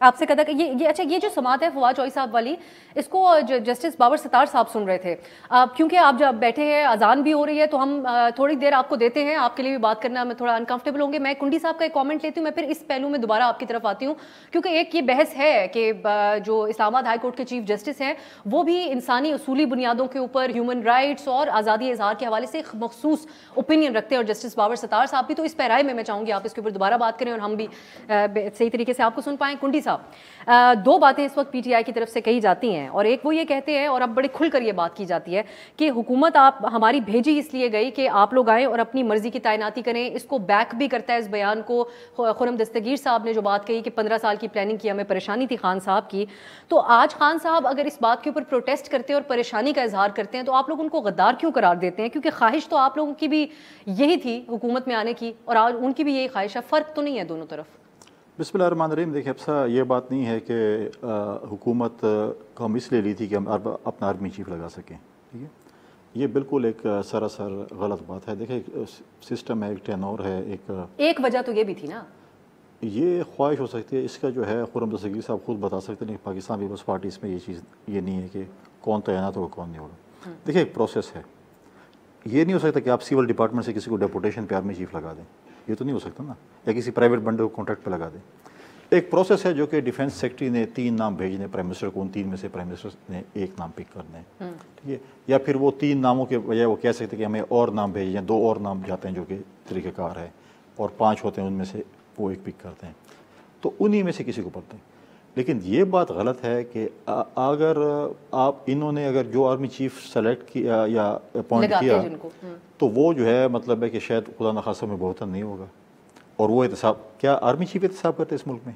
آپ سے کہا کہ یہ اچھا یہ جو سماعت ہے فواد چوہی صاحب والی، اس کو جسٹس بابر ستار صاحب سن رہے تھے. کیونکہ آپ جب بیٹھے ہیں اذان بھی ہو رہی ہے تو ہم تھوڑی دیر آپ کو دیتے ہیں، آپ کے لیے بھی بات کرنا میں تھوڑا انکمفرٹیبل ہوں گے. میں کنڈی صاحب کا ایک کامنٹ لیتی ہوں، میں پھر اس پہلو میں دوبارہ آپ کی طرف آتی ہوں، کیونکہ ایک یہ بحث ہے کہ جو اسلام آباد ہائی کورٹ کے چیف جسٹس ہیں وہ بھی انسانی اصولی بنیادوں کے اوپر ہیومن رائٹس اور آزادی اظہار کے حوالے سے مخصوص اوپینین رکھتے ہیں، اور جسٹس بابر ستار صاحب بھی. تو اس پیرائے میں چاہوں گی آپ اس کے اوپر دوبارہ بات کریں اور ہم بھی صحیح طریقے سے آپ کو سن پائیں. کنڈی صاحب، دو باتیں اس وقت پی ٹی آئی کی طرف سے کہی جاتی ہیں، اور ایک وہ یہ کہتے ہیں اور اب بڑے کھل کر یہ بات کی جاتی ہے کہ حکومت آپ ہماری بھیجی اس لیے گئی کہ آپ لوگ آئیں اور اپنی مرضی کی تعیناتی کریں. اس کو بیک بھی کرتا ہے اس بیان کو خرم دستگیر صاحب نے جو بات کہی کہ 15 سال کی پلاننگ کی ہمیں پریشانی تھی خان صاحب کی. تو آج خان صاحب اگر اس بات کے اوپر پروٹیسٹ کرتے ہیں اور پریشانی کا اظہار کرتے ہیں تو آپ لوگ ان کو غدار کیوں قرار دیتے ہیں؟ کیونکہ خواہش تو آپ لوگوں کی بھی یہی تھی حکومت میں آنے کی، اور آج ان کی بھی یہی خواہش ہے. فرق تو نہیں ہے دونوں طرف؟ بسم اللہ الرحمن الرحیم. دیکھیں ابسا، یہ بات نہیں ہے کہ حکومت کو ہم اس لیے لی تھی کہ ہم اپنا آرمی چیف لگا سکیں. ٹھیک ہے، یہ بالکل ایک سراسر غلط بات ہے. دیکھیں سسٹم ہے، ایک ٹینور ہے، ایک وجہ تو یہ بھی تھی نا، یہ خواہش ہو سکتی ہے. اس کا جو ہے خرم دستگیر صاحب خود بتا سکتے ہیں کہ پاکستان پیپلز پارٹی اس میں یہ چیز یہ نہیں ہے کہ کون تعینات ہوگا کون نہیں ہوگا. دیکھیں ایک پروسیس ہے، یہ نہیں ہو سکتا کہ آپ سول ڈپارٹمنٹ سے کسی کو ڈیپوٹیشن پہ آرمی چیف لگا دیں، یہ تو نہیں ہو سکتا نا، یا کسی پرائیویٹ بندے کو کانٹریکٹ پہ لگا دیں. ایک پروسیس ہے جو کہ ڈیفینس سیکرٹری نے 3 نام بھیجنے پرائم منسٹر کو، ان 3 میں سے پرائم منسٹر نے 1 نام پک کرنا ہے. ٹھیک ہے، یا پھر وہ 3 ناموں کے بجائے وہ کہہ سکتے کہ ہمیں اور نام بھیجیں، 2 اور نام جاتے ہیں جو کہ طریقہ کار ہے، اور 5 ہوتے ہیں ان میں سے وہ 1 پک کرتے ہیں، تو انہی میں سے کسی کو پڑھتے ہیں. لیکن یہ بات غلط ہے کہ اگر آپ انہوں نے اگر جو آرمی چیف سلیکٹ کیا یا اپوائنٹ کیا تو وہ جو ہے مطلب ہے کہ شاید خدا نخواستہ میں بہتر نہیں ہوگا. اور وہ احتساب، کیا آرمی چیف احتساب کرتے اس ملک میں؟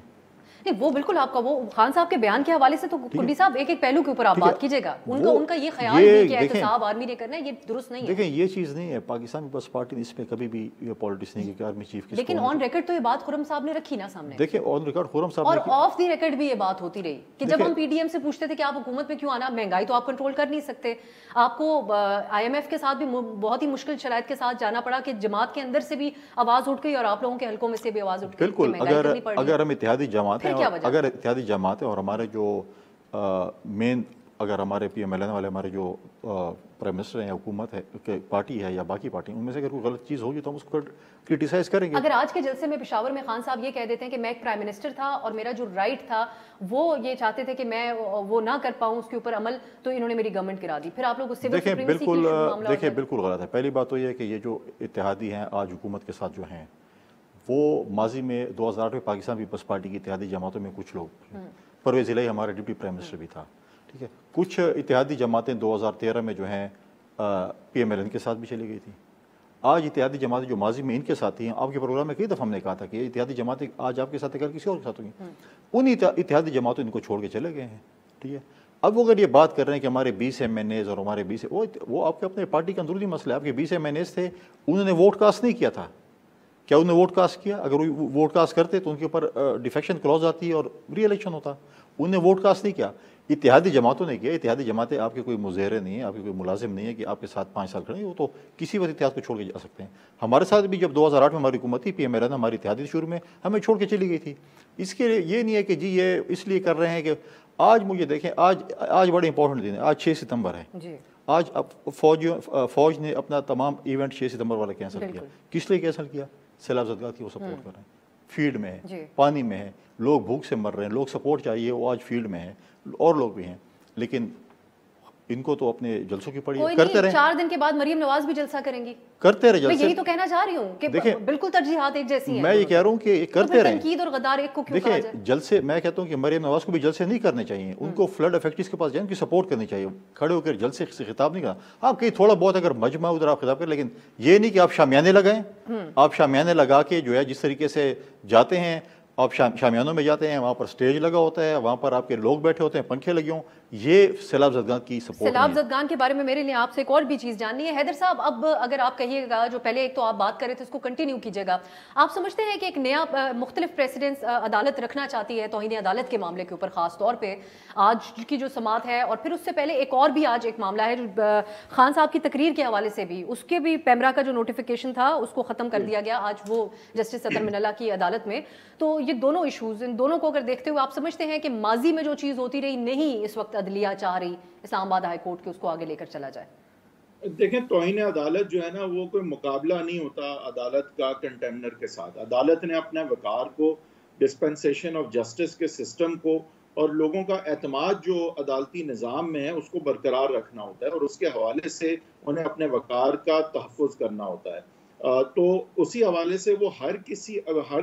نہیں، وہ بالکل آپ کا وہ خان صاحب کے بیان کے حوالے سے تو کنڈی صاحب ایک پہلو کے اوپر آپ بات کیجیے گا. ان کا یہ خیال بھی کہ احتساب آرمی نے کرنا ہے، یہ درست نہیں ہے. دیکھیں یہ چیز نہیں ہے، پاکستان پیپلز پارٹی نے اس میں کبھی بھی یہ پالیٹکس نہیں کی کہ آرمی چیف کس کو. لیکن آن ریکارڈ تو یہ بات خرم صاحب نے رکھی نا سامنے. دیکھیں آن ریکارڈ خرم صاحب اور آف دی ریکارڈ بھی یہ بات ہوتی رہی کہ جب ہم پی ڈی ایم سے پوچھتے تھے کہ آپ حکومت میں کیوں آنا، مہنگائی تو آپ کنٹرول کر نہیں سکتے، آپ کو آئی ایم ایف کے ساتھ بھی بہت ہی مشکل شرائط کے ساتھ جانا پڑا کہ جماعت کے اندر سے بھی آواز اٹھ گئی اور آپ لوگوں کے حلقوں میں سے بھی آواز اٹھ گئی. بالکل، اگر ہم اتحادی جماعت ہیں، اگر اتحادی جماعت ہے اور ہمارے جو مین اگر ہمارے پی ایم ایل این والے ہمارے جو پرائم منسٹر ہیں یا حکومت ہے کہ پارٹی ہے یا باقی پارٹی، ان میں سے اگر کوئی غلط چیز ہوگی تو ہم اس کو کرٹیسائز کریں گے. اگر آج کے جلسے میں پشاور میں خان صاحب یہ کہہ دیتے ہیں کہ میں ایک پرائم منسٹر تھا اور میرا جو رائٹ تھا وہ یہ چاہتے تھے کہ میں وہ نہ کر پاؤں اس کے اوپر عمل، تو انہوں نے میری گورنمنٹ گرا دی، پھر آپ لوگ اس سے دیکھیں بالکل غلط ہے. پہلی بات تو یہ ہے کہ یہ جو اتحادی ہیں آج حکومت کے ساتھ جو ہیں وہ ماضی میں 2008 میں پاکستان پیپلز پارٹی کی اتحادی جماعتوں میں کچھ لوگ، پرویز الہی ہمارا ڈپٹی پرائم منسٹر بھی تھا. ٹھیک ہے، کچھ اتحادی جماعتیں 2013 میں جو ہیں پی ایم ایل این کے ساتھ بھی چلی گئی تھیں. آج اتحادی جماعتیں جو ماضی میں ان کے ساتھ ہیں، آپ کے پروگرام میں کئی دفعہ ہم نے کہا تھا کہ اتحادی جماعتیں آج آپ کے ساتھ کل کسی اور کے ساتھ ہوگی، ان اتحادی جماعتوں ان کو چھوڑ کے چلے گئے ہیں. ٹھیک ہے، اب وہ اگر یہ بات کر رہے ہیں کہ ہمارے 20 ایم این ایز اور ہمارے 20 وہ آپ کے اپنے پارٹی کا اندرونی مسئلہ ہے. آپ کے 20 ایم این ایز تھے، انہوں نے ووٹ کاسٹ نہیں کیا تھا. کیا انہوں نے ووٹ کاسٹ کیا؟ اگر وہ ووٹ کاسٹ کرتے تو ان کے اوپر ڈیفیکشن کلوز آتی اور ری الیکشن ہوتا. انہوں نے ووٹ کاسٹ نہیں کیا، اتحادی جماعتوں نے کیا. اتحادی جماعتیں آپ کے کوئی مظاہرے نہیں ہیں، آپ کے کوئی ملازم نہیں ہے کہ آپ کے ساتھ 5 سال کھڑے ہیں، وہ تو کسی وقت اتحاد کو چھوڑ کے جا سکتے ہیں. ہمارے ساتھ بھی جب 2008 میں ہماری حکومت تھی، پی ایم ایل این ہماری اتحادی شروع میں ہمیں چھوڑ کے چلی گئی تھی. اس کے لیے یہ نہیں ہے کہ جی یہ اس لیے کر رہے ہیں کہ آج مجھے دیکھیں آج بڑے امپورٹنٹ دن ہے. آج 6 ستمبر ہے. آج فوج نے اپنا تمام ایونٹ 6 ستمبر والا کینسل کیا. کس لیے کینسل کیا؟ سیلاب زدگار کی وہ سپورٹ کر رہے ہیں، فیلڈ میں ہے، پانی میں ہے، لوگ بھوک سے مر رہے ہیں، لوگ سپورٹ چاہیے، وہ آج فیلڈ میں ہیں، اور لوگ بھی ہیں. لیکن ان کو تو اپنے جلسوں کی پڑی کرتے رہے. 4 دن کے بعد مریم نواز بھی جلسہ کریں گی، کرتے رہے جلسے. میں یہی تو کہنا چاہ رہی ہوں کہ بالکل ترجیحات ایک جیسی ہیں. میں یہ کہہ رہا ہوں کہ کرتے رہیں. تنقید اور غدار ایک کو کیوں کہا جائے؟ دیکھیں جلسے، میں کہتا ہوں کہ مریم نواز کو بھی جلسے نہیں کرنے چاہیے. ان کو فلڈ افیکٹس کے پاس جائیں، ان کی سپورٹ کرنی چاہیے. کھڑے ہو کر جلسے سے خطاب نہیں کرنا. آپ کہیں تھوڑا بہت اگر مجمع ادھر آپ خطاب کریں، لیکن یہ نہیں کہ آپ شامیانے لگائیں. آپ شامیانے لگا کے جو ہے جس طریقے سے جاتے ہیں، آپ شامیانوں میں جاتے ہیں، وہاں پر سٹیج لگا ہوتا ہے، وہاں پر آپ کے لوگ بیٹھے ہوتے ہیں، پنکھے لگے ہوں، یہ سیلاب زدگان کی سپورٹ سیلاب زدگان کے بارے میں میرے لیے آپ سے ایک اور بھی چیز جاننی ہے حیدر صاحب. اب اگر آپ کہیے گا جو پہلے ایک تو آپ بات کرے تھے اس کو کنٹینیو کیجیے گا, آپ سمجھتے ہیں کہ ایک نیا مختلف پریسیڈنس عدالت رکھنا چاہتی ہے توہین عدالت کے معاملے کے اوپر, خاص طور پہ آج کی جو سماعت ہے اور پھر اس سے پہلے ایک اور بھی آج ایک معاملہ ہے جو خان صاحب کی تقریر کے حوالے سے بھی, اس کے بھی پیمرا کا جو نوٹیفیکیشن تھا اس کو ختم کر دیا گیا آج وہ جسٹس اطہر من اللہ کی عدالت میں. تو یہ دونوں ایشوز, ان دونوں کو اگر دیکھتے ہوئے آپ سمجھتے ہیں کہ ماضی میں جو چیز ہوتی رہی نہیں اس وقت عدلیہ چاہ رہی اسلام آباد ہائی کورٹ کے اس کو آگے لے کر چلا جائے؟ دیکھیں توہین عدالت جو ہے نا وہ کوئی مقابلہ نہیں ہوتا عدالت کا کنٹمنر کے ساتھ. عدالت نے اپنے وقار کو, ڈسپنسیشن آف جسٹس کے سسٹم کو اور لوگوں کا اعتماد جو عدالتی نظام میں ہے اس کو برقرار رکھنا ہوتا ہے اور اس کے حوالے سے انہیں اپنے وقار کا تحفظ کرنا ہوتا ہے. تو اسی حوالے سے وہ ہر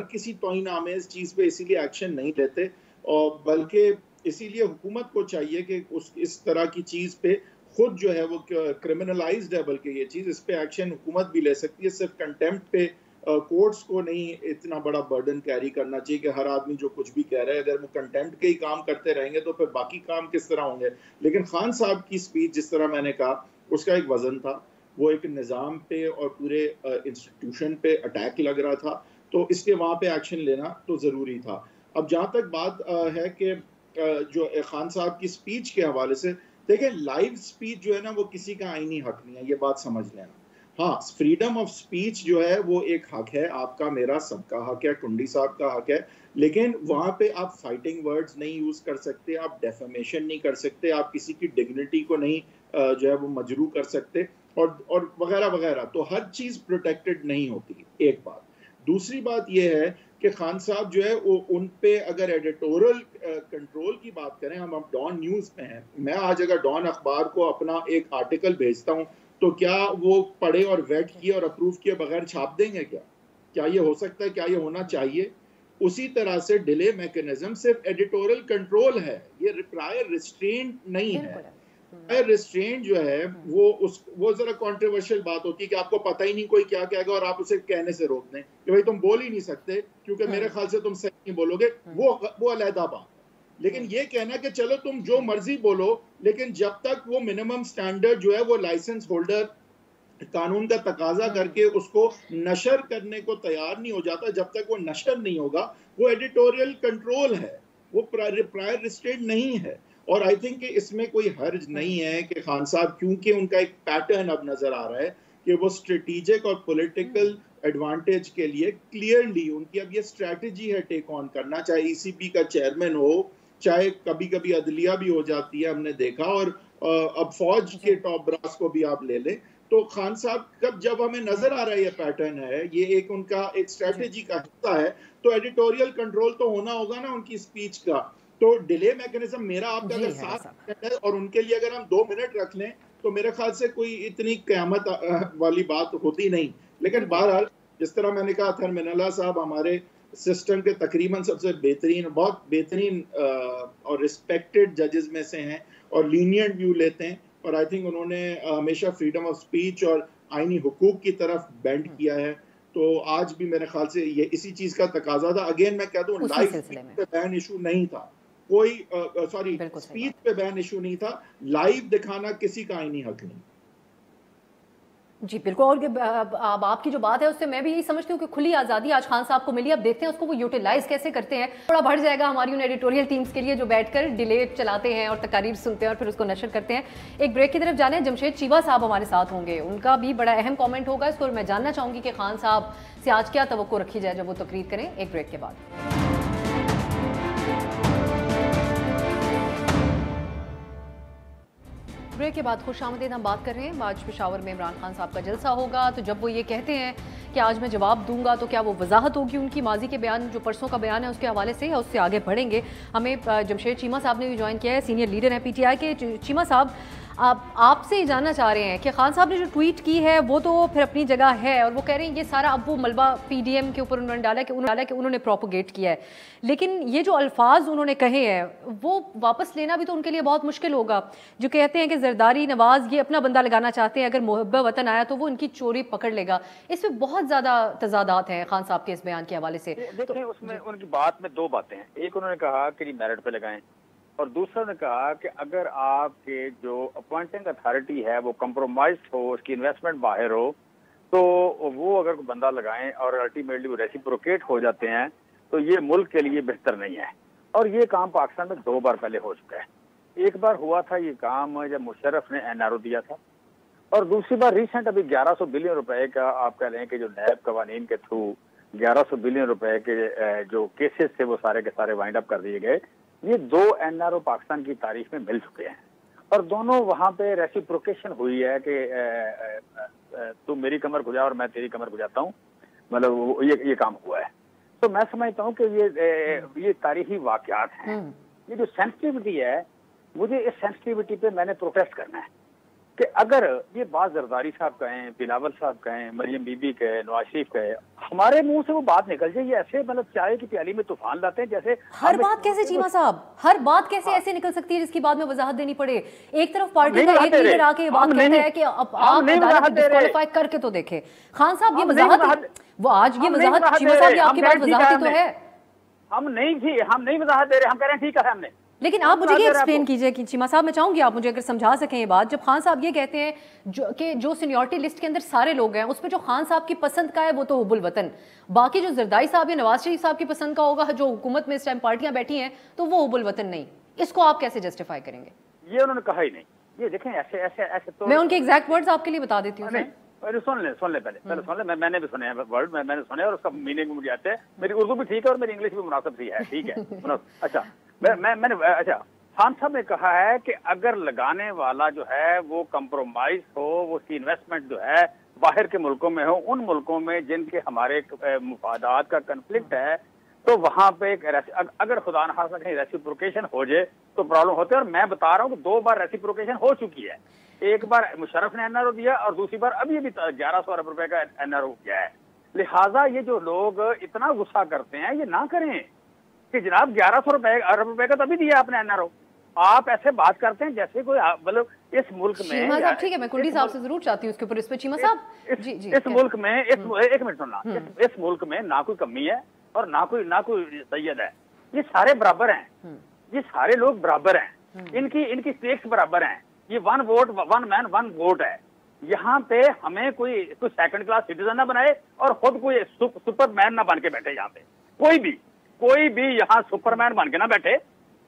کسی توہین آمیز چیز پہ اسی لیے ایکشن نہیں لیتے, اور بلکہ اسی لیے حکومت کو چاہیے کہ اس طرح کی چیز پہ خود جو ہے وہ کرمنلائزڈ ہے, بلکہ یہ چیز اس پہ ایکشن حکومت بھی لے سکتی ہے. صرف کنٹیمپٹ پہ کورٹس کو نہیں اتنا بڑا برڈن کیری کرنا چاہیے کہ ہر آدمی جو کچھ بھی کہہ رہا ہے اگر وہ کنٹیمپٹ کے ہی کام کرتے رہیں گے تو پھر باقی کام کس طرح ہوں گے. لیکن خان صاحب کی سپیچ جس طرح میں نے کہا اس کا ایک وزن تھا, وہ ایک نظام پہ اور پورے انسٹیٹیوشن پہ اٹیک لگ رہا تھا, تو اس لیے وہاں پہ ایکشن لینا تو ضروری تھا. اب جہاں تک بات ہے کہ جو خان صاحب کی سپیچ کے حوالے سے, دیکھیں لائیو سپیچ جو ہے نا وہ کسی کا آئینی حق نہیں ہے, یہ بات سمجھ لینا. ہاں فریڈم آف سپیچ جو ہے وہ ایک حق ہے, آپ کا میرا سب کا حق ہے, ٹنڈی صاحب کا حق ہے, لیکن وہاں پہ آپ فائٹنگ ورڈز نہیں یوز کر سکتے, آپ ڈیفیمیشن نہیں کر سکتے, آپ کسی کی ڈگنیٹی کو نہیں جو ہے وہ مجروح کر سکتے اور وغیرہ وغیرہ. تو ہر چیز پروٹیکٹڈ نہیں ہوتی, ایک بات. دوسری بات یہ ہے کہ خان صاحب جو ہے وہ ان پہ اگر ایڈیٹورل کنٹرول کی بات کریں, ہم اب ڈان نیوز میں ہیں, میں آج اگر ڈان اخبار کو اپنا ایک آرٹیکل بھیجتا ہوں تو کیا وہ پڑھے اور ویٹ کیے اور اپروو کیے بغیر چھاپ دیں گے؟ کیا یہ ہو سکتا ہے؟ کیا یہ ہونا چاہیے؟ اسی طرح سے ڈیلے میکنزم صرف ایڈیٹورل کنٹرول ہے, یہ پرائر ریسٹرینٹ نہیں ہے. ریسٹرینٹ جو ہے وہ ذرا کنٹروورشل بات ہوتی ہے کہ آپ کو پتہ ہی نہیں کوئی کیا کہے گا اور آپ اسے کہنے سے روک دیں کہ بھائی تم بول ہی نہیں سکتے کیونکہ میرے خیال سے تم صحیح نہیں بولو گے, وہ علیحدہ بات. لیکن یہ کہنا کہ چلو تم جو مرضی بولو, لیکن جب تک وہ منیمم سٹینڈرڈ جو ہے وہ لائسنس ہولڈر قانون کا تقاضا کر کے اس کو نشر کرنے کو تیار نہیں ہو جاتا, جب تک وہ نشر نہیں ہوگا وہ ایڈیٹوریل کنٹرول ہے, وہ پرائر ریسٹرینٹ نہیں ہے. اور آئی تھنک کہ اس میں کوئی حرج نہیں ہے کہ خان صاحب, کیونکہ ان کا ایک پیٹرن اب نظر آ رہا ہے کہ وہ اسٹریٹیجک اور پولیٹیکل ایڈوانٹیج کے لیے کلیئرلی ان کی اب یہ اسٹریٹجی ہے ٹیک آن کرنا, چاہے ای سی پی کا چیئرمین ہو, چاہے کبھی کبھی عدلیہ بھی ہو جاتی ہے, ہم نے دیکھا, اور اب فوج کے ٹاپ براس کو بھی آپ لے لیں. تو خان صاحب جب ہمیں نظر آ رہا ہے یہ پیٹرن ہے, یہ ایک ان کا ایک اسٹریٹجی کا حصہ ہے, تو ایڈیٹوریل کنٹرول تو ہونا ہوگا نا ان کی سپیچ کا. تو ڈیلے میکنزم میرا آپ کا اگر 7 منٹ ہے اور ان کے لیے اگر ہم 2 منٹ رکھ لیں تو میرے خیال سے کوئی اتنی قیامت والی بات ہوتی نہیں. لیکن بہرحال جس طرح میں نے کہا, اطہر من اللہ صاحب ہمارے سسٹم کے تقریباً سب سے بہترین, بہت بہترین اور رسپیکٹڈ ججز میں سے ہیں اور لینینٹ ویو لیتے ہیں, اور آئی تھنک انہوں نے ہمیشہ فریڈم آف سپیچ اور آئینی حقوق کی طرف بینڈ کیا ہے. تو آج بھی میرے خیال سے یہ اسی چیز کا تقاضا تھا. اگین میں کہہ دوں, لائیو پہ بین ایشو نہیں تھا, کوئی سپیچ پہ بین ایشو نہیں تھا, لائیو دکھانا کسی کا آئینی حق نہیں. جی بالکل, اور آپ کی جو بات ہے اس سے میں بھی یہی سمجھتی ہوں کہ کھلی آزادی آج خان صاحب کو ملی. اب دیکھتے ہیں اس کو وہ یوٹیلائز کیسے کرتے ہیں. تھوڑا بڑھ جائے گا ہماری ان ایڈیٹوریل ٹیمز کے لیے جو بیٹھ کر ڈیلے چلاتے ہیں اور تقاریر سنتے ہیں اور پھر اس کو نشر کرتے ہیں. ایک بریک کی طرف جانے ہیں, جمشید چیوا صاحب ہمارے ساتھ ہوں گے, ان کا بھی بڑا اہم کامنٹ ہوگا اس کو, اور میں جاننا چاہوں گی کہ خان صاحب سے آج کیا توقع رکھی جائے جب وہ تقریر کریں. ایک بریک کے بعد. بریک کے بعد خوش آمدید. ہم بات کر رہے ہیں آج پشاور میں عمران خان صاحب کا جلسہ ہوگا, تو جب وہ یہ کہتے ہیں کہ آج میں جواب دوں گا تو کیا وہ وضاحت ہوگی ان کی ماضی کے بیان, جو پرسوں کا بیان ہے اس کے حوالے سے, یا اس سے آگے بڑھیں گے؟ ہمیں جمشید چیما صاحب نے بھی جوائن کیا ہے, سینئر لیڈر ہیں پی ٹی آئی کے. چیما صاحب آپ سے جاننا چاہ رہے ہیں کہ خان صاحب نے جو ٹویٹ کی ہے وہ تو پھر اپنی جگہ ہے, اور وہ کہہ رہے ہیں یہ سارا اب وہ ملبہ پی ڈی ایم کے اوپر انہوں نے ڈالا کہ انہوں نے پروپوگیٹ کیا ہے, لیکن یہ جو الفاظ انہوں نے کہے ہیں وہ واپس لینا بھی تو ان کے لیے بہت مشکل ہوگا. جو کہتے ہیں کہ زرداری نواز یہ اپنا بندہ لگانا چاہتے ہیں, اگر محب وطن آیا تو وہ ان کی چوری پکڑ لے گا. اس میں بہت زیادہ تضادات ہیں خان صاحب کے اس بیان کے حوالے سے. دیکھیں اس میں ان کی بات میں 2 باتیں ہیں. ایک انہوں نے کہا کہ میرٹ پہ لگائیں, اور دوسرا نے کہا کہ اگر آپ کے جو اپوائنٹنگ اتھارٹی ہے وہ کمپرومائز ہو، اس کی انویسٹمنٹ باہر ہو، تو وہ اگر کوئی بندہ لگائیں اور الٹیمیٹلی وہ ریسیپروکیٹ ہو جاتے ہیں تو یہ ملک کے لیے بہتر نہیں ہے. اور یہ کام پاکستان میں 2 بار پہلے ہو چکا ہے. ایک بار ہوا تھا یہ کام جب مشرف نے این آر او دیا تھا، اور دوسری بار ریسنٹ ابھی 1100 بلین روپے کا آپ کہہ لیں کہ جو نیب قوانین کے تھرو 1100 بلین روپے کے جو کیسز تھے وہ سارے کے سارے وائنڈ اپ کر دیے گئے. یہ 2 این آر او پاکستان کی تاریخ میں مل چکے ہیں، اور دونوں وہاں پہ ریسیپروکیشن ہوئی ہے کہ تو میری کمر گھجا اور میں تیری کمر گھجاتا ہوں، مطلب یہ کام ہوا ہے. تو میں سمجھتا ہوں کہ یہ تاریخی واقعات ہیں. یہ جو سینسٹیوٹی ہے، مجھے اس سینسٹیوٹی پہ میں نے پروٹیسٹ کرنا ہے کہ اگر یہ بات زرداری صاحب کہیں، بلاول صاحب کہیں، مریم بی بی کہے، نواز شریف کہے، ہمارے منہ سے وہ بات نکل جائے، یہ ایسے مطلب چائے کی پیالی میں طوفان لاتے ہیں جیسے ہر بات کیسے چیمہ صاحب، ہر بات کیسے ایسے نکل سکتی ہے جس کی بعد میں وضاحت دینی پڑے؟ ایک طرف پارٹی کا ایک لیڈر آ کے یہ بات کہتا ہے کہ آپ عدالت ڈسکوالیفائی کر کے تو دیکھیں. خان صاحب یہ وضاحت، وہ آج یہ وضاحت چیمہ صاحب یہ آپ کی بات وضاحت ہی تو ہے. ہم نہیں وضاحت دے رہے، ہم کہہ رہے ہیں ٹھیک ہے ہم نے. لیکن آپ مجھے یہ ایکسپلین کیجئے کہ چیمہ صاحب، میں چاہوں گی آپ مجھے اگر سمجھا سکیں یہ بات. جب خان صاحب یہ کہتے ہیں کہ جو سینیورٹی لسٹ کے اندر سارے لوگ ہیں اس میں جو خان صاحب کی پسند کا ہے وہ تو حب الوطن، باقی جو زرداری صاحب یا نواز شریف صاحب کی پسند کا ہوگا جو حکومت میں اس ٹائم پارٹیاں بیٹھی ہیں تو وہ حب الوطن نہیں. اس کو آپ کیسے جسٹیفائی کریں گے؟ یہ انہوں نے کہا ہی نہیں. یہ دیکھیں ایسے تو میں ان کے ایگزیکٹ ورڈز آپ کے لیے بتا دیتی ہوں. سن لیں پہلے میں نے بھی سنے ہیں ورڈ، میں نے سنے اور اس کا میننگ مجھے آتا ہے. میری اردو بھی ٹھیک ہے اور میری انگلش بھی مناسب سی ہے، ٹھیک ہے. اچھا اچھا خان صاحب نے کہا ہے کہ اگر لگانے والا جو ہے وہ کمپرومائز ہو، وہ اس کی انویسٹمنٹ جو ہے باہر کے ملکوں میں ہو، ان ملکوں میں جن کے ہمارے مفادات کا کنفلکٹ ہے، تو وہاں پہ اگر خدا نخواستہ کہیں ریسیپروکیشن ہو جائے تو پرابلم ہوتے ہیں. اور میں بتا رہا ہوں کہ 2 بار ریسیپروکیشن ہو چکی ہے. ایک بار مشرف نے این آر او دیا اور دوسری بار ابھی 1100 ارب روپے کا این آر او کیا ہے. لہٰذا یہ جو لوگ اتنا غصہ کرتے ہیں یہ نہ کریں کہ جناب 1100 ارب روپے کا تو ابھی دیا آپ نے این آر او. آپ ایسے بات کرتے ہیں جیسے کوئی مطلب اس ملک میں، چیمہ صاحب ٹھیک ہے، میں کنڈی صاحب سے ضرور چاہتی ہوں اس کے اوپر اس پہ. چیمہ صاحب اس ملک میں ایک منٹ سننا، اس ملک میں نہ کوئی کمی ہے اور نہ کوئی سید ہے. یہ سارے برابر ہیں، یہ سارے لوگ برابر ہیں، ان کی سٹیکس برابر ہیں. یہ 1 ووٹ 1 مین 1 ووٹ ہے. یہاں پہ ہمیں کوئی سیکنڈ کلاس سٹیزن نہ بنائے اور خود کوئی سپر مین نہ بن کے بیٹھے. یہاں پہ کوئی بھی یہاں سپر مین بن کے نہ بیٹھے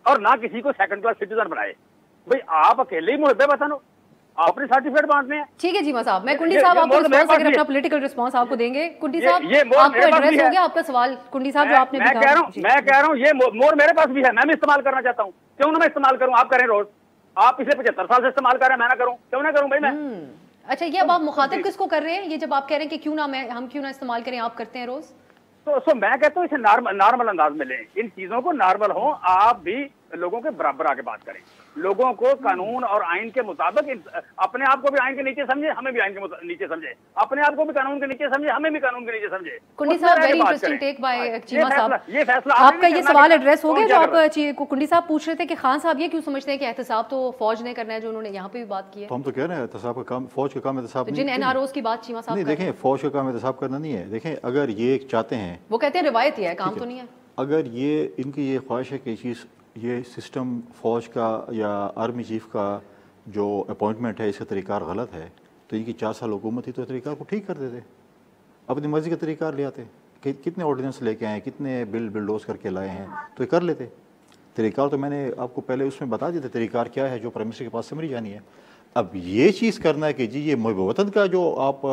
اور نہ کسی کو سیکنڈ کلاس سٹیزن بنائے. بھئی آپ اکیلے ہی محبے بتانو، آپ نے سرٹیفکیٹ بانٹنے ہیں. ٹھیک ہے چیمہ صاحب، میں کنڈی صاحب آپ کو رسپانس اگر اپنا پولیٹیکل رسپانس آپ کو دیں گے. کنڈی صاحب آپ کو ایڈریس ہو گیا آپ کا سوال. کنڈی صاحب جو آپ نے بھی کہا، میں کہہ رہا ہوں یہ مور میرے پاس بھی ہے، میں بھی استعمال کرنا چاہتا ہوں. کیوں نہ میں استعمال کروں؟ آپ کریں روز، آپ پچھلے 75 سال سے استعمال کر رہے ہیں، میں نہ کروں؟ کیوں نہ کروں بھائی میں؟ اچھا یہ اب آپ مخاطب کس کو کر رہے ہیں؟ یہ جب آپ کہہ رہے ہیں کہ ہم کیوں نہ استعمال کریں، آپ کرتے ہیں روز؟ تو میں کہتا ہوں اسے نارمل انداز میں لیں، ان چیزوں کو نارمل ہوں. آپ بھی لوگوں کے برابر آ کے بات کریں، لوگوں کو قانون اور آئین کے مطابق اپنے آپ کو بھی آئین کے نیچے سمجھے، ہمیں بھی آئین کے نیچے سمجھے، اپنے آپ کو بھی قانون کے نیچے سمجھے، ہمیں بھی قانون کے نیچے سمجھے. کنڈی صاحب very interesting take by Cheema صاحب. یہ فیصلہ آپ کا یہ سوال ایڈریس ہو گیا جو آپ کنڈی صاحب پوچھ رہے تھے کہ خان صاحب یہ کیوں سمجھتے ہیں کہ احتساب تو فوج نے کرنا ہے، جو انہوں نے یہاں پہ بھی بات کی ہے. تو ہم تو کہہ رہے ہیں احتساب کا کام فوج کا کام احتساب نہیں. جن این آر اوز کی بات چیمہ صاحب نہیں، دیکھیں فوج کا کام احتساب کرنا نہیں ہے. دیکھیں اگر یہ چاہتے ہیں، وہ کہتے ہیں روایت ہی ہے، کام تو نہیں ہے. اگر یہ ان کی یہ خواہش ہے کہ یہ سسٹم فوج کا یا آرمی چیف کا جو اپوائنٹمنٹ ہے اس کا طریقہ کار غلط ہے، تو ان کی 4 سال حکومت تھی تو طریقہ کار کو ٹھیک کر دیتے، اپنی مرضی کا طریقہ کار لے آتے. کتنے آرڈیننس لے کے آئے ہیں، کتنے بلڈوز کر کے لائے ہیں، تو یہ کر لیتے. طریقہ کار تو میں نے آپ کو پہلے اس میں بتا دیا تھا طریقہ کار کیا ہے جو پرائم منسٹر کے پاس سمری جانی ہے. اب یہ چیز کرنا ہے کہ جی یہ محب وطن کا جو آپ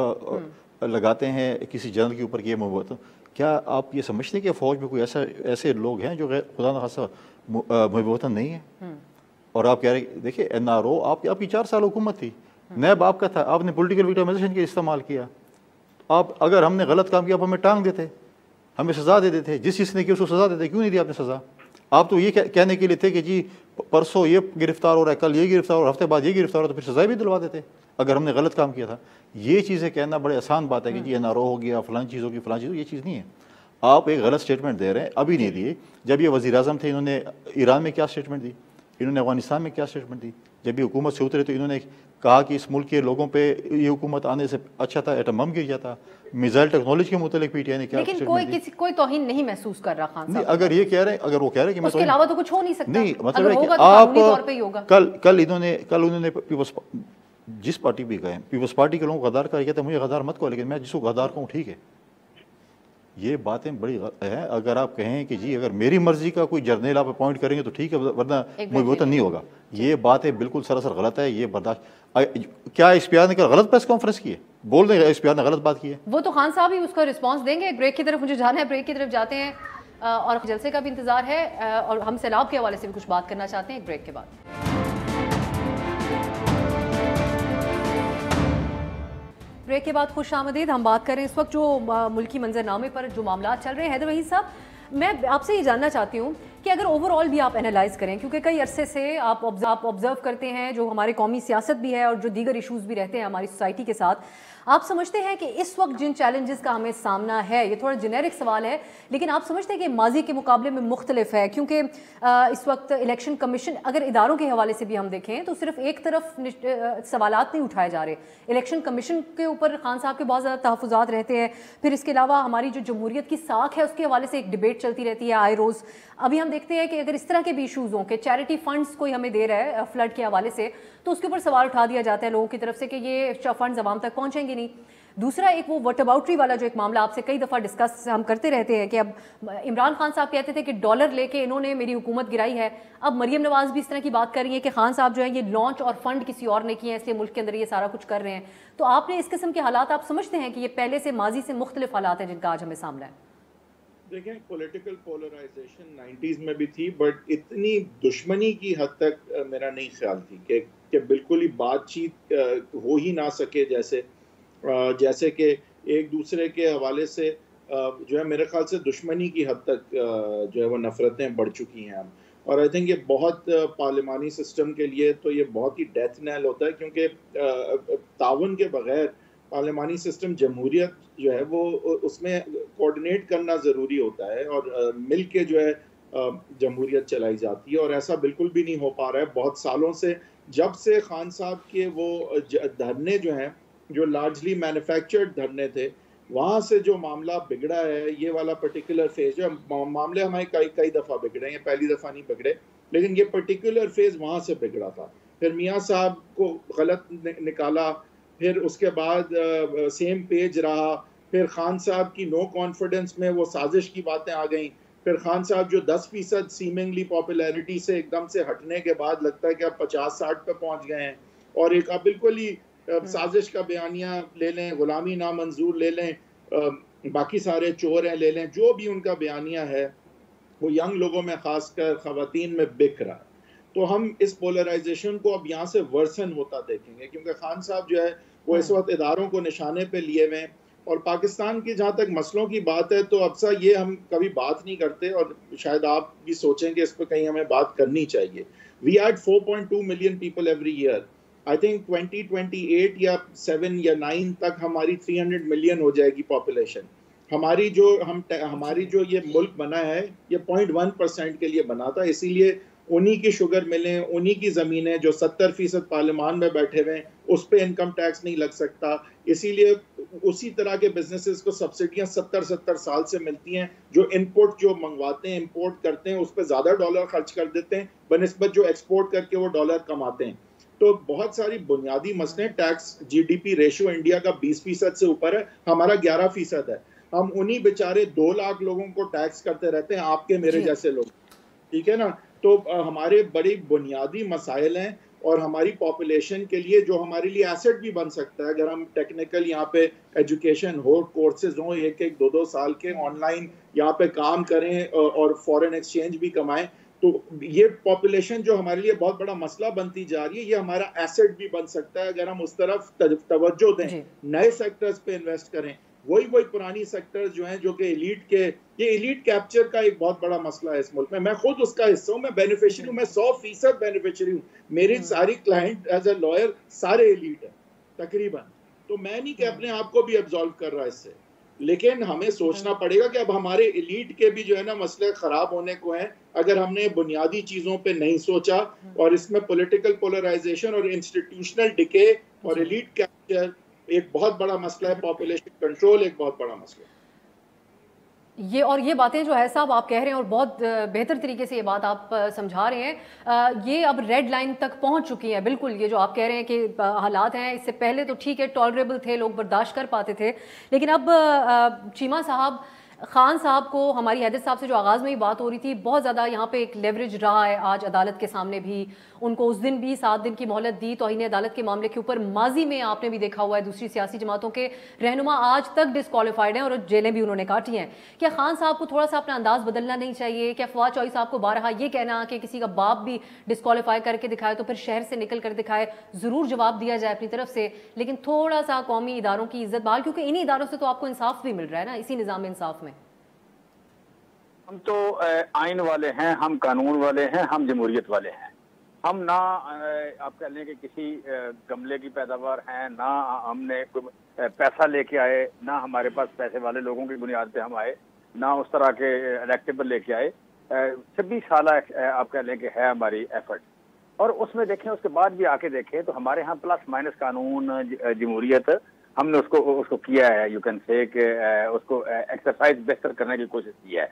لگاتے ہیں کسی جنرل کے اوپر کہ یہ محب وطن، کیا آپ یہ سمجھتے ہیں کہ فوج میں کوئی ایسے لوگ ہیں جو خدا نخواستہ محب وطن نہیں ہے؟ اور آپ کہہ رہے ہیں دیکھیں این آر او آپ کی 4 سال حکومت تھی، نیب آپ کا تھا، آپ نے پولیٹیکل وکٹمائزیشن کے استعمال کیا. آپ اگر ہم نے غلط کام کیا آپ ہمیں ٹانگ دیتے، ہمیں سزا دے دیتے، جس چیز نے کی اس کو سزا دیتے. کیوں نہیں دی آپ نے سزا؟ آپ تو یہ کہنے کے لیے تھے کہ جی پرسوں یہ گرفتار ہو رہا ہے، کل یہ گرفتار ہو رہا ہے، ہفتے بعد یہ گرفتار ہو رہا ہے، تو پھر سزا بھی دلوا دیتے اگر ہم نے غلط کام کیا تھا. یہ چیزیں کہنا بڑے آسان بات ہے کہ جی این آر او ہو گیا، فلان چیز ہوگی، فلان چیز ہوگی. یہ چیز نہیں ہے. آپ ایک غلط سٹیٹمنٹ دے رہے ہیں. ابھی نہیں دیے، جب یہ وزیر اعظم تھے انہوں نے ایران میں کیا سٹیٹمنٹ دی انہوں نے افغانستان میں کیا اسٹیٹمنٹ دی؟ جب یہ حکومت سے اترے تو انہوں نے کہا کہ اس ملک کے لوگوں پہ یہ حکومت آنے سے اچھا تھا ایٹم بم گر جاتا. میزائل ٹیکنالوجی کے متعلق پی ٹی آئی نے کیا لیکن کوئی توہین نہیں محسوس کر رہا خان صاحب. اگر یہ کہہ رہے ہیں, اگر وہ کہہ رہے ہیں کہ اس کے علاوہ تو کچھ ہو نہیں سکتا. نہیں, مطلب ہے کہ آپ کل انہوں نے جس پارٹی بھی گئے پیپلز پارٹی کے لوگوں کو غدار کہا, کہتے ہیں مجھے غدار مت کہو, لیکن میں جس کو غدار کہوں ٹھیک ہے. یہ باتیں بڑی ہیں. اگر آپ کہیں کہ جی اگر میری مرضی کا کوئی جرنیل آپ اپوائنٹ کریں گے تو ٹھیک ہے, ورنہ مجھے نہیں ہوگا. یہ باتیں بالکل سراسر غلط ہے. یہ برداشت کیا اس پیار نے غلط پریس کانفرنس کی ہے, بول دیں اس پیار نے غلط بات کی ہے, وہ تو خان صاحب ہی اس کا رسپانس دیں گے. بریک کی طرف مجھے جانا ہے, بریک کی طرف جاتے ہیں اور جلسے کا بھی انتظار ہے اور ہم سیلاب کے حوالے سے بھی کچھ بات کرنا چاہتے ہیں بریک کے بعد. بریک کے بعد خوش آمدید. ہم بات کریں اس وقت جو ملکی منظرنامے پر جو معاملات چل رہے ہیں. حیدر وحید صاحب, میں آپ سے یہ جاننا چاہتی ہوں کہ اگر اوور آل بھی آپ انالائز کریں, کیونکہ کئی عرصے سے آپ آبزرو کرتے ہیں جو ہمارے قومی سیاست بھی ہے اور جو دیگر ایشوز بھی رہتے ہیں ہماری سوسائٹی کے ساتھ, آپ سمجھتے ہیں کہ اس وقت جن چیلنجز کا ہمیں سامنا ہے, یہ تھوڑا جنیرک سوال ہے, لیکن آپ سمجھتے ہیں کہ ماضی کے مقابلے میں مختلف ہے؟ کیونکہ اس وقت الیکشن کمیشن, اگر اداروں کے حوالے سے بھی ہم دیکھیں تو صرف ایک طرف سوالات نہیں اٹھائے جا رہے. الیکشن کمیشن کے اوپر خان صاحب کے بہت زیادہ تحفظات رہتے ہیں. پھر اس کے علاوہ ہماری جو جمہوریت کی ساکھ ہے اس کے حوالے سے ایک ڈبیٹ چلتی رہتی ہے آئے روز. ابھی ہم دیکھتے ہیں کہ اگر اس طرح کے بھی ایشوز ہوں کہ چیریٹی فنڈز کوئی ہمیں دے رہا ہے فلڈ کے حوالے سے, تو اس کے اوپر سوال اٹھا دیا جاتا ہے لوگوں کی طرف سے کہ یہ فنڈز عوام تک پہنچیں گے نہیں. دوسرا ایک وہ وٹ اباؤٹری والا جو ایک معاملہ آپ سے کئی دفعہ ڈسکس ہم کرتے رہتے ہیں کہ اب عمران خان صاحب کہتے تھے کہ ڈالر لے کے انہوں نے میری حکومت گرائی ہے. اب مریم نواز بھی اس طرح کی بات کر رہی ہے کہ خان صاحب جو ہے یہ لانچ اور فنڈ کسی اور نے کیے ہیں, اس لیے ملک کے اندر یہ سارا کچھ کر رہے ہیں. تو آپ نے اس قسم کے حالات آپ سمجھتے ہیں کہ یہ پہلے سے ماضی سے مختلف حالات ہیں جن کا آج ہمیں سامنا ہے؟ دیکھیں, پولیٹیکل پولرائزیشن 90s میں بھی تھی, بٹ اتنی دشمنی کی حد تک میرا نہیں خیال تھی کہ بالکل ہی بات چیت ہو ہی نہ سکے, جیسے کہ ایک دوسرے کے حوالے سے جو ہے میرے خیال سے دشمنی کی حد تک جو ہے وہ نفرتیں بڑھ چکی ہیں. اور آئی تھنک یہ بہت پارلیمانی سسٹم کے لیے تو یہ بہت ہی ڈیتھ نیل ہوتا ہے, کیونکہ تعاون کے بغیر پارلیمانی سسٹم, جمہوریت جو ہے وہ اس میں کوآرڈینیٹ کرنا ضروری ہوتا ہے اور مل کے جو ہے جمہوریت چلائی جاتی ہے, اور ایسا بالکل بھی نہیں ہو پا رہا ہے بہت سالوں سے. جب سے خان صاحب کے وہ دھرنے جو ہیں جو لارجلی مینوفیکچرڈ دھرنے تھے, وہاں سے جو معاملہ بگڑا ہے, یہ والا پرٹیکولر فیز جو معاملے ہمارے کئی دفعہ بگڑے, یہ پہلی دفعہ نہیں بگڑے, لیکن یہ پرٹیکولر فیز وہاں سے بگڑا تھا. پھر میاں صاحب کو غلط نکالا, پھر اس کے بعد سیم پیج رہا, پھر خان صاحب کی نو کانفیڈنس میں وہ سازش کی باتیں آ گئیں, پھر خان صاحب جو 10% سیمنگلی پاپولیرٹی سے ایک دم سے ہٹنے کے بعد لگتا ہے کہ اب 50-60 پہ پہنچ گئے ہیں, اور ایک اب بالکل ہی سازش کا بیانیہ لے لیں, غلامی نامنظور لے لیں, باقی سارے چور ہیں لے لیں, جو بھی ان کا بیانیہ ہے وہ ینگ لوگوں میں خاص کر خواتین میں بک رہا ہے. تو ہم اس پولرائزیشن کو اب یہاں سے ورسن ہوتا دیکھیں گے, کیونکہ خان صاحب جو ہے وہ اس وقت اداروں کو نشانے پہ لیے ہوئے ہیں. اور پاکستان کی جہاں تک مسئلوں کی بات ہے تو اب یہ ہم کبھی بات نہیں کرتے, اور شاید آپ بھی سوچیں کہ اس پہ کہیں ہمیں بات کرنی چاہیے. We add 4.2 million people every year. I think 2028 یا 7 یا 9 تک ہماری 300 ملین ہو جائے گی پاپولیشن. ہماری جو یہ ملک بنا ہے یہ 0.1% کے لیے بنا تھا, اسی لیے انہی کی شوگر ملیں, انہی کی زمینیں جو 70% پارلیمان میں بیٹھے ہوئے ہیں اس پہ انکم ٹیکس نہیں لگ سکتا, اسی لیے اسی طرح کے بزنسز کو سبسڈیاں 70 سال سے ملتی ہیں, جو انپورٹ جو منگواتے ہیں امپورٹ کرتے ہیں اس پہ زیادہ ڈالر خرچ کر دیتے ہیں بنسبت جو ایکسپورٹ کر کے وہ ڈالر کماتے ہیں. تو بہت ساری بنیادی مسئلے, tax G D P ratio India کا 20% سے اوپر ہے, ہمارا 11% ہے. ہم انہی بیچارے 2 لاکھ لوگوں کو ٹیکس کرتے رہتے ہیں, آپ کے میرے جیسے لوگ, ٹھیک ہے نا. تو ہمارے بڑی بنیادی مسائل ہیں, اور ہماری پاپولیشن کے لیے جو ہمارے لیے ایسٹ بھی بن سکتا ہے اگر ہم ٹیکنیکل یہاں پہ ایجوکیشن ہو, کورسز ہوں 1-2 سال کے, آن لائن یہاں پہ کام کریں اور فورن ایکسچینج بھی کمائیں, تو یہ پاپولیشن جو ہمارے لیے بہت بڑا مسئلہ بنتی جا رہی ہے, یہ ہمارا ایسٹ بھی بن سکتا ہے اگر ہم اس طرف توجہ دیں, نئے سیکٹرز پہ انویسٹ کریں. وہی پرانی سیکٹرز جو ہیں جو کہ یہ ایلیٹ کیپچر کا ایک بہت بڑا مسئلہ ہے اس ملک میں. میں خود اس کا حصہ ہوں, میں بینیفیشری ہوں, میں 100% بینیفیشری ہوں. میری ساری کلائنٹ ایز اے لائر سارے ایلیٹ ہیں تقریباً, تو میں نہیں کہ اپنے آپ کو بھی ایبزالو کر رہا اس سے. لیکن ہمیں سوچنا پڑے گا کہ اب ہمارے ایلیٹ کے بھی جو ہے نا مسئلے خراب ہونے کو ہیں اگر ہم نے بنیادی چیزوں پہ نہیں سوچا، اور اس میں پولیٹیکل پولرائزیشن اور انسٹیٹیوشنل ڈکے اور ایلیٹ کیپچر ایک بہت بڑا مسئلہ ہے، پاپولیشن کنٹرول ایک بہت بڑا مسئلہ ہے۔ یہ باتیں جو ہے صاحب آپ کہہ رہے ہیں اور بہت بہتر طریقے سے یہ بات آپ سمجھا رہے ہیں، یہ اب ریڈ لائن تک پہنچ چکی ہے بالکل۔ یہ جو آپ کہہ رہے ہیں کہ حالات ہیں، اس سے پہلے تو ٹھیک ہے ٹالریبل تھے، لوگ برداشت کر پاتے تھے، لیکن اب چیمہ صاحب، خان صاحب کو، ہماری حیدر صاحب سے جو آغاز میں ہی بات ہو رہی تھی، بہت زیادہ یہاں پہ ایک لیوریج رہا ہے آج عدالت کے سامنے بھی۔ ان کو اس دن بھی 7 دن کی مہلت دی توہین عدالت کے معاملے کے اوپر۔ ماضی میں آپ نے بھی دیکھا ہوا ہے دوسری سیاسی جماعتوں کے رہنما آج تک ڈسکوالیفائڈ ہیں اور جیلیں بھی انہوں نے کاٹی ہیں۔ کیا خان صاحب کو تھوڑا سا اپنا انداز بدلنا نہیں چاہیے؟ کیا فواد چوہی صاحب کو بارہا یہ کہنا کہ کسی کا باپ بھی ڈسکوالیفائی کر کے دکھائے تو پھر شہر سے نکل کر دکھائے، ضرور جواب دیا جائے اپنی طرف سے، لیکن تھوڑا سا قومی اداروں کی عزت بحال، کیونکہ انہی اداروں سے تو آپ کو انصاف بھی مل رہا ہے نا، اسی نظام انصاف میں۔ ہم تو آئین والے ہیں، ہم قانون والے ہیں، ہم جمہوریت والے ہیں۔ ہم نہ آپ کہہ لیں کہ کسی گملے کی پیداوار ہیں، نہ ہم نے پیسہ لے کے آئے، نہ ہمارے پاس پیسے والے لوگوں کی بنیاد پہ ہم آئے، نہ اس طرح کے الیکٹیبل لے کے آئے۔ 26 سالہ آپ کہہ لیں کہ ہے ہماری ایفرٹ، اور اس میں دیکھیں اس کے بعد بھی آ کے دیکھیں تو ہمارے ہاں پلس مائنس قانون جمہوریت ہم نے اس کو کیا ہے، یو کین سے کہ اس کو ایکسرسائز بہتر کرنے کی کوشش کی ہے۔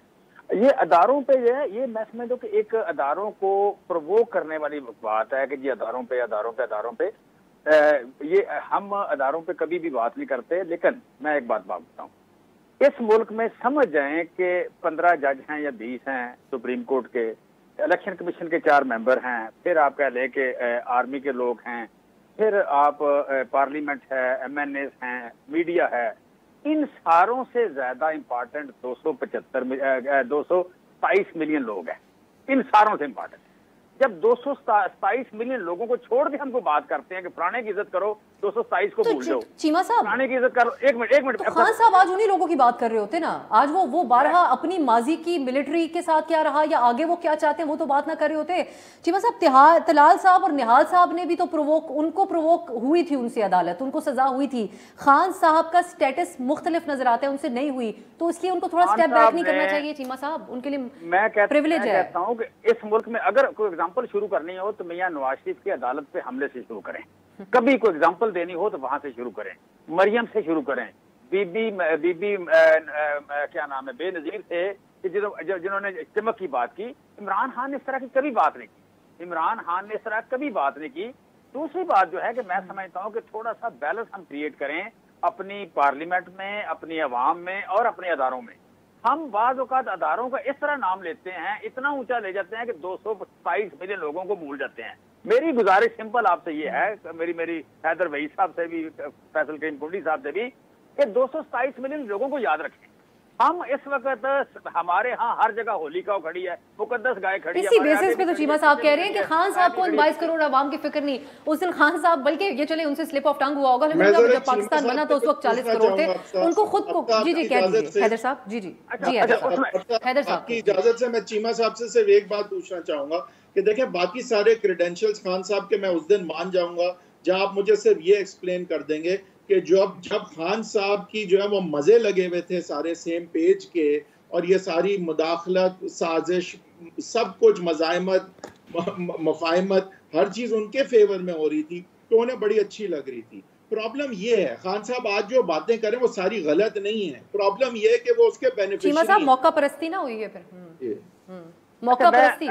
یہ اداروں پہ جو ہے، یہ میں سمجھتا ہوں کہ ایک اداروں کو پرووک کرنے والی بات ہے کہ جی اداروں پہ یہ ہم اداروں پہ کبھی بھی بات نہیں کرتے۔ لیکن میں ایک بات بتاتا ہوں، اس ملک میں سمجھ جائیں کہ 15 جج ہیں یا 20 ہیں سپریم کورٹ کے، الیکشن کمیشن کے 4 ممبر ہیں، پھر آپ کہہ لیں کہ آرمی کے لوگ ہیں، پھر آپ پارلیمنٹ ہے، MNAs ہیں، میڈیا ہے، ان ساروں سے زیادہ امپارٹنٹ 227 ملین لوگ ہیں، ان ساروں سے امپارٹنٹ۔ جب 227 ملین لوگوں کو چھوڑ کے ہم کو بات کرتے ہیں کہ پرانے کی عزت کرو، 227 کو بھول جاؤ، چیمہ صاحب پرانے کی عزت کرو۔ ایک منٹ خان صاحب آج انہی لوگوں کی بات کر رہے ہوتے نا، آج وہ بارہا اپنی ماضی کی ملٹری کے ساتھ کیا رہا یا آگے وہ کیا چاہتے ہیں وہ تو بات نہ کر رہے ہوتے۔ چیمہ صاحب، طلال صاحب اور نہال صاحب نے بھی تو ان کو پرووک ہوئی تھی ان سے عدالت، ان کو سزا ہوئی تھی۔ خان صاحب کا سٹیٹس مختلف نظر آتا ہے، ان سے نہیں ہوئی، تو اس لیے ان کو تھوڑا سٹیپ بیک نہیں کرنا چاہیے چیمہ صاحب؟ ان کے لیے میں پریویلیج ہے۔ کہتا ہوں کہ اس ملک میں اگر کوئی ایگزامپل شروع کرنی ہو تو میاں نواز شریف کی عدالت پہ حملے سے شروع کریں، کبھی کوئی ایگزامپل دینی ہو تو وہاں سے شروع کریں، مریم سے شروع کریں، بی بی کیا نام ہے بے نظیر تھے کہ جنہوں نے چمک کی بات کی۔ عمران خان نے اس طرح کی کبھی بات نہیں کی۔ دوسری بات جو ہے کہ میں سمجھتا ہوں کہ تھوڑا سا بیلنس ہم کریٹ کریں اپنی پارلیمنٹ میں، اپنی عوام میں اور اپنے اداروں میں۔ ہم بعض اوقات اداروں کا اس طرح نام لیتے ہیں، اتنا اونچا لے جاتے ہیں کہ 227 ملین لوگوں کو بھول جاتے ہیں۔ میری گزارش سمپل آپ سے یہ ہے، میری حیدر وحید صاحب سے بھی، فیصل کریم کنڈی صاحب سے بھی، کہ 227 ملین لوگوں کو یاد رکھیں۔ ہم اس وقت ہمارے ہاں ہر جگہ ہولیکا کھڑی ہے، مقدس گائے کھڑی ہے۔ اسی بیسس پہ تو چیمہ صاحب کہہ رہے ہیں کہ خان صاحب کو ان 22 کروڑ عوام کی فکر نہیں۔ اس دن خان صاحب، بلکہ یہ چلے ان سے سلپ آف ٹنگ ہوا ہوگا، لیکن جب پاکستان بنا تو اس وقت 40 کروڑ تھے، ان کو خود کو۔ جی کہہ دیجیے حیدر صاحب۔ جی حیدر صاحب کی اجازت سے میں چیمہ صاحب سے صرف ایک بات پوچھنا چاہوں گا کہ دیکھیں باقی سارے کریڈینشلز خان صاحب کے میں اس دن مان جاؤں گا جہاں آپ مجھے صرف یہ ایکسپلین کر دیں گے کہ جب خان صاحب کی جو ہے وہ مزے لگے ہوئے تھے سارے سیم پیج کے، اور یہ ساری مداخلت، سازش، سب کچھ مزاحمت، مفاہمت، ہر چیز ان کے فیور میں ہو رہی تھی تو انہیں بڑی اچھی لگ رہی تھی۔ پرابلم یہ ہے خان صاحب آج جو باتیں کریں وہ ساری غلط نہیں ہیں، پرابلم یہ ہے کہ وہ اس کے بینیفیشری۔ چیمہ صاحب موقع پرستی نہ ہوئی ہے پھر، موقع پرستی۔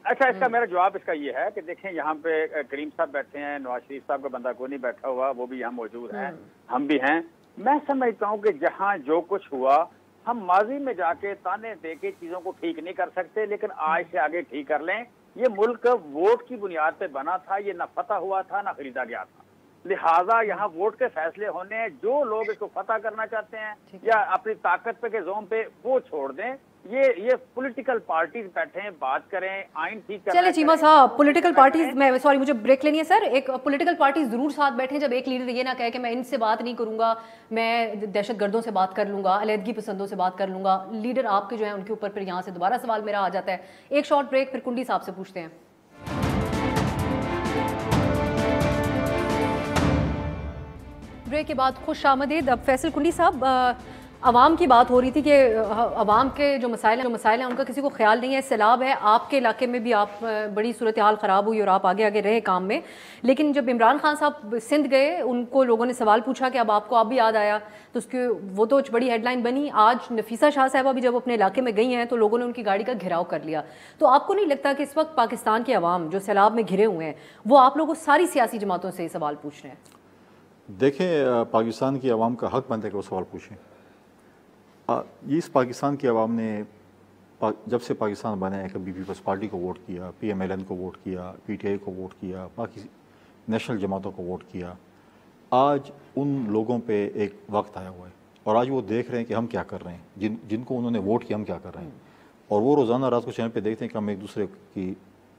اچھا، اس کا میرا جواب اس کا یہ ہے کہ دیکھیں یہاں پہ کریم صاحب بیٹھے ہیں، نواز شریف صاحب کا بندہ کوئی نہیں بیٹھا ہوا، وہ بھی یہاں موجود ہیں، ہم بھی ہیں۔ میں سمجھتا ہوں کہ جہاں جو کچھ ہوا ہم ماضی میں جا کے تانے دے کے چیزوں کو ٹھیک نہیں کر سکتے، لیکن آج سے آگے ٹھیک کر لیں۔ یہ ملک ووٹ کی بنیاد پہ بنا تھا، یہ نہ فتح ہوا تھا نہ خریدا گیا تھا، لہٰذا یہاں ووٹ کے فیصلے ہونے ہیں۔ جو لوگ اس کو فتح کرنا چاہتے ہیں یا اپنی طاقت پہ کے زوم پہ، وہ چھوڑ دیں۔ یہ پولیٹیکل پارٹیز بیٹھیں، بات کریں، آئین ٹھیک کریں۔ چلے چیمہ صاحب، پولیٹیکل پارٹیز میں سوری مجھے بریک لینی ہے سر، ایک پولیٹیکل پارٹیز ضرور ساتھ بیٹھیں جب ایک لیڈر یہ نہ کہے کہ میں ان سے بات نہیں کروں گا، میں دہشت گردوں سے بات کر لوں گا، علیحدگی پسندوں سے بات کر لوں گا۔ لیڈر آپ کے جو ہیں ان کے اوپر پھر یہاں سے دوبارہ سوال میرا آ جاتا ہے۔ ایک شارٹ بریک، پھر کنڈی صاحب سے پوچھتے ہیں۔ بریک کے بعد خوش آمدید۔ اب فیصل کنڈی صاحب، عوام کی بات ہو رہی تھی کہ عوام کے جو مسائل ہیں ان کا کسی کو خیال نہیں ہے. سیلاب ہے, آپ کے علاقے میں بھی آپ بڑی صورتحال خراب ہوئی اور آپ آگے آگے رہے کام میں, لیکن جب عمران خان صاحب سندھ گئے ان کو لوگوں نے سوال پوچھا کہ اب آپ کو اب بھی یاد آیا, تو اس کے وہ تو بڑی ہیڈ لائن بنی. آج نفیسہ شاہ صاحبہ بھی جب اپنے علاقے میں گئی ہیں تو لوگوں نے ان کی گاڑی کا گھیراؤ کر لیا. تو آپ کو نہیں لگتا کہ اس وقت پاکستان کے عوام جو سیلاب میں گھرے ہوئے ہیں وہ آپ لوگوں ساری سیاسی جماعتوں سے یہ سوال پوچھ رہے ہیں؟ دیکھیں, پاکستان کی عوام کا حق بنتا ہے کہ وہ سوال پوچھیں. یہ اس پاکستان کی عوام نے جب سے پاکستان بنا ہے کبھی پیپلز پارٹی کو ووٹ کیا, پی ایم ایل این کو ووٹ کیا, پی ٹی آئی کو ووٹ کیا, باقی نیشنل جماعتوں کو ووٹ کیا. آج ان لوگوں پہ ایک وقت آیا ہوا ہے اور آج وہ دیکھ رہے ہیں کہ ہم کیا کر رہے ہیں, جن کو انہوں نے ووٹ کیا ہم کیا کر رہے ہیں. اور وہ روزانہ رات کو چینل پہ دیکھتے ہیں کہ ہم ایک دوسرے کی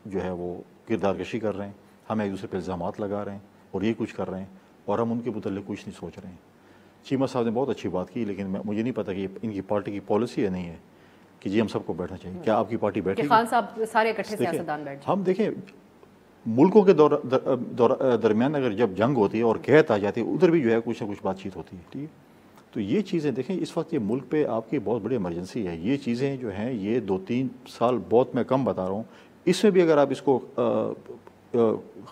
جو ہے وہ کردار کشی کر رہے ہیں, ہم ایک دوسرے پہ الزامات لگا رہے ہیں اور یہ کچھ کر رہے ہیں اور ہم ان کے متعلق کچھ نہیں سوچ رہے ہیں. چیمہ صاحب نے بہت اچھی بات کی, لیکن مجھے نہیں پتا کہ ان کی پارٹی کی پالیسی ہے نہیں ہے کہ جی ہم سب کو بیٹھنا چاہیے. کیا آپ کی پارٹی بیٹھے گی؟ خان صاحب سارے اکٹھے سیاستدان بیٹھے. ہم دیکھیں ملکوں کے درمیان اگر جب جنگ ہوتی ہے اور قحط آ جاتی ہے ادھر بھی جو ہے کچھ نہ کچھ بات چیت ہوتی ہے. ٹھیک ہے, تو یہ چیزیں دیکھیں اس وقت یہ ملک پہ آپ کی بہت بڑی ایمرجنسی ہے. یہ چیزیں جو ہیں یہ 2-3 سال بہت میں کم بتا رہا ہوں, اس میں بھی اگر آپ اس کو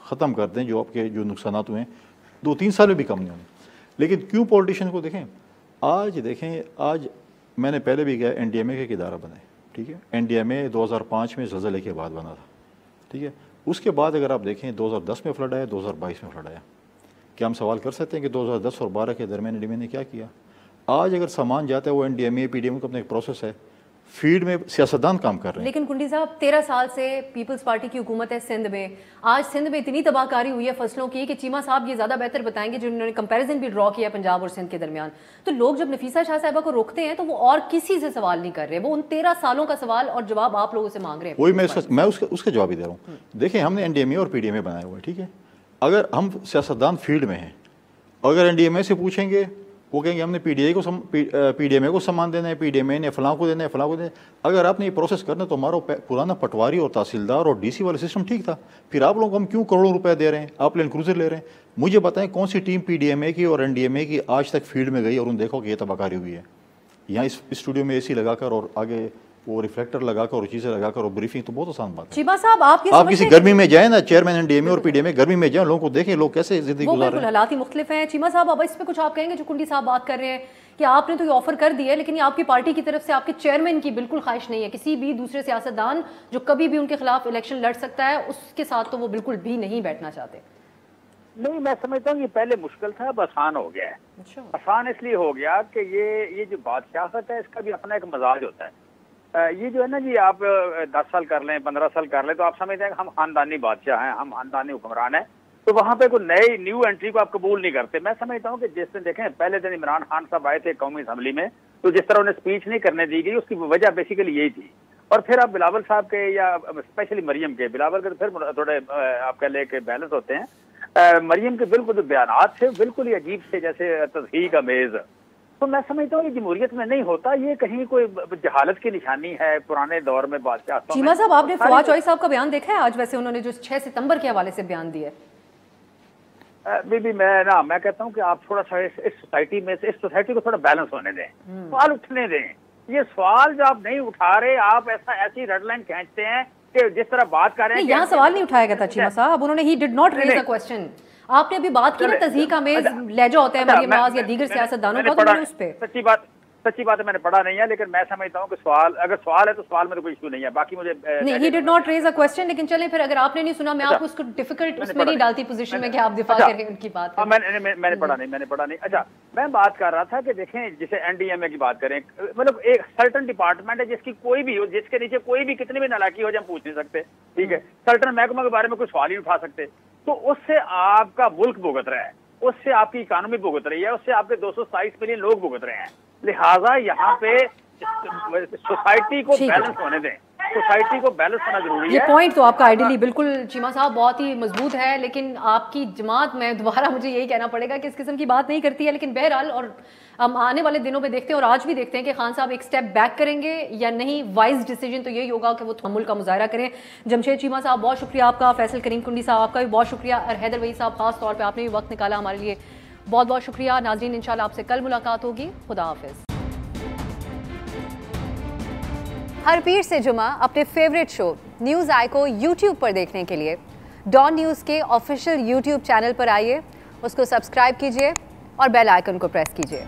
ختم کر دیں جو آپ کے جو نقصانات ہوئے ہیں 2-3 سال میں بھی کم نہیں ہونے. لیکن کیوں پولیٹیشین کو دیکھیں, آج میں نے پہلے بھی کہا این ڈی ایم اے کا ایک ادارہ بنا ہے. ٹھیک ہے, این ڈی ایم اے 2005 میں زلزلے کے بعد بنا تھا. ٹھیک ہے, اس کے بعد اگر آپ دیکھیں 2010 میں فلڈ آیا, 2022 میں فلڈ آیا. کیا ہم سوال کر سکتے ہیں کہ 2010 اور 12 کے درمیان این ڈی ایم اے نے کیا کیا؟ آج اگر سامان جاتا ہے وہ این ڈی ایم اے پی ڈی ایم کا اپنا ایک پروسیس ہے, فیلڈ میں سیاستدان کام کر رہے ہیں. لیکن کنڈی صاحب 13 سال سے پیپلز پارٹی کی حکومت ہے سندھ میں. آج سندھ میں اتنی تباہ کاری ہوئی ہے فصلوں کی کہ چیمہ صاحب یہ زیادہ بہتر بتائیں گے, جنہوں نے کمپیریزن بھی ڈرا کیا پنجاب اور سندھ کے درمیان. تو لوگ جب نفیسہ شاہ صاحبہ کو روکتے ہیں تو وہ اور کسی سے سوال نہیں کر رہے, وہ ان 13 سالوں کا سوال اور جواب آپ لوگوں سے مانگ رہے ہیں. وہی میں اس کا جواب ہی دے رہا ہوں. دیکھیں ہم نے این ڈی ایم اے اور پی ڈی ایم اے بنایا ہوا ہے. ٹھیک ہے, اگر ہم سیاستدان فیلڈ میں ہیں, اگر این ڈی ایم اے سے پوچھیں گے وہ کہیں گے ہم نے پی ڈی ایم اے کو سامان دینا ہے, پی ڈی ایم اے نے فلاں کو دینا ہے, فلاں کو دینا ہے. اگر آپ نے یہ پروسیس کرنا تو ہمارا پرانا پٹواری اور تحصیلدار اور ڈی سی والا سسٹم ٹھیک تھا. پھر آپ لوگوں کو ہم کیوں کروڑوں روپے دے رہے ہیں, آپ لینڈ کروزر لے رہے ہیں؟ مجھے بتائیں کون سی ٹیم پی ڈی ایم اے کی اور این ڈی ایم اے کی آج تک فیلڈ میں گئی اور انہوں نے دیکھو کہ یہ تباہ کاری ہوئی ہے. یہاں اس اسٹوڈیو میں اے سی لگا کر اور آگے وہ ریفلیکٹر لگا کر اور چیزیں لگا کر اور بریفنگ, تو بہت آسان بات ہے. چیمہ صاحب آپ کسی گرمی میں جائیں نا, چیئرمین این ڈی ایم اے اور پی ڈی ایم اے گرمی میں جائیں, لوگوں کو دیکھیں لوگ کیسے زندگی گزار رہے ہیں. حالات ہی مختلف ہیں. چیمہ صاحب اب اس پہ کچھ آپ کہیں گے جو کنڈی صاحب بات کر رہے ہیں کہ آپ نے تو یہ آفر کر دی ہے لیکن یہ آپ کی پارٹی کی طرف سے آپ کے چیئرمین کی بالکل خواہش نہیں ہے, کسی بھی دوسرے سیاستدان جو کبھی بھی ان کے خلاف الیکشن لڑ سکتا ہے اس کے ساتھ تو وہ بالکل بھی نہیں بیٹھنا چاہتے؟ نہیں, میں سمجھتا ہوں یہ پہلے مشکل تھا, اب آسان ہو گیا ہے. آسان اس لیے ہو گیا کہ یہ جو بادشاہت ہے اس کا بھی اپنا ایک مزاج ہوتا ہے. یہ جو ہے نا جی, آپ 10 سال کر لیں 15 سال کر لیں تو آپ سمجھتے ہیں کہ ہم خاندانی بادشاہ ہیں, ہم خاندانی حکمران ہیں, تو وہاں پہ کوئی نیو انٹری کو آپ قبول نہیں کرتے. میں سمجھتا ہوں کہ جس دن دیکھیں پہلے دن عمران خان صاحب آئے تھے قومی اسمبلی میں, تو جس طرح انہیں اسپیچ نہیں کرنے دی گئی اس کی وجہ بیسیکلی یہی تھی. اور پھر آپ بلاول صاحب کے یا اسپیشلی مریم کے, بلاول کے تو پھر تھوڑے آپ کہہ لیں کہ بیلنس ہوتے ہیں, مریم کے بالکل جو بیانات تھے بالکل ہی عجیب تھے, جیسے تضحیق امیز. تو میں سمجھتا ہوں یہ جمہوریت میں نہیں ہوتا, یہ کہیں کوئی جہالت کی نشانی ہے پرانے دور میں بادشاہ. چیمہ صاحب آپ نے فواد چوہدری صاحب کا بیان دیکھا ہے آج, ویسے انہوں نے جو 6 ستمبر کے حوالے سے بیان دیا ہے؟ میں کہتا ہوں کہ آپ تھوڑا سا اس سوسائٹی کو تھوڑا بیلنس ہونے دیں, سوال اٹھنے دیں. یہ سوال جو آپ نہیں اٹھا رہے, آپ ایسی ریڈ لائن کھینچتے ہیں کہ جس طرح بات کر رہے ہیں. یہاں سوال نہیں اٹھایا گیا تھا چیمہ صاحب, انہوں نے he did not raise a question. آپ نے ابھی بات کی نا تضحیک آمیز لہجہ ہوتا ہے مریم نواز یا دیگر سیاستدانوں کا, تو میں نے اس پہ سچی بات ہے میں نے پڑھا نہیں ہے, لیکن میں سمجھتا ہوں کہ اگر سوال ہے تو سوال میں تو کوئی ایشو نہیں ہے. باقی مجھے نہیں, he did not raise a question. لیکن چلیں پھر اگر آپ نے نہیں سنا, میں آپ کو اس کو ڈیفیکلٹ اس میں نہیں ڈالتی پوزیشن میں کہ آپ دفاع کریں ان کی بات. میں نے پڑھا نہیں. اچھا, میں بات کر رہا تھا کہ دیکھیں جسے این ڈی ایم اے کی بات کریں, مطلب ایک سرٹن ڈپارٹمنٹ ہے جس کی کوئی بھی ہو, جس کے نیچے کوئی بھی کتنی بھی نالاکی ہو جائے ہم پوچھ نہیں سکتے. ٹھیک ہے, سرٹن محکمہ کے بارے میں کوئی سوال نہیں اٹھا سکتے. تو اس سے آپ کا ملک بھگت رہا ہے, اس سے آپ کی اکانومی بھگت رہی ہے, اس سے آپ کے 227 ملین لوگ بھگت رہے ہیں. لہٰذا یہاں پہ سوسائٹی کو بیلنس ہونے دیں, سوسائٹی کو بیلنس ہونا ضروری ہے. یہ پوائنٹ تو آپ کا آئیڈیلی بالکل چیمہ صاحب بہت ہی مضبوط ہے, لیکن آپ کی جماعت میں دوبارہ مجھے یہی کہنا پڑے گا کہ اس قسم کی بات نہیں کرتی ہے. لیکن بہرحال, اور ہم آنے والے دنوں میں دیکھتے ہیں اور آج بھی دیکھتے ہیں کہ خان صاحب ایک سٹیپ بیک کریں گے یا نہیں. وائز ڈیسیجن تو یہی ہوگا کہ وہ تحمل کا مظاہرہ کریں. جمشید چیمہ صاحب بہت شکریہ آپ کا, فیصل کریم کنڈی صاحب آپ کا بھی بہت شکریہ, اور حیدر وحید صاحب خاص طور پہ آپ نے بھی وقت نکالا ہمارے لیے, بہت بہت شکریہ. ناظرین انشاءاللہ آپ سے کل ملاقات ہوگی. خدا حافظ. ہر پیر سے جمعہ اپنے فیوریٹ شو نیوز آئی کو یوٹیوب پر دیکھنے کے لیے ڈان نیوز کے آفیشیل یوٹیوب چینل پر آئیے، اس کو سبسکرائب کیجیے اور بیل آئیکن کو پریس کیجیے۔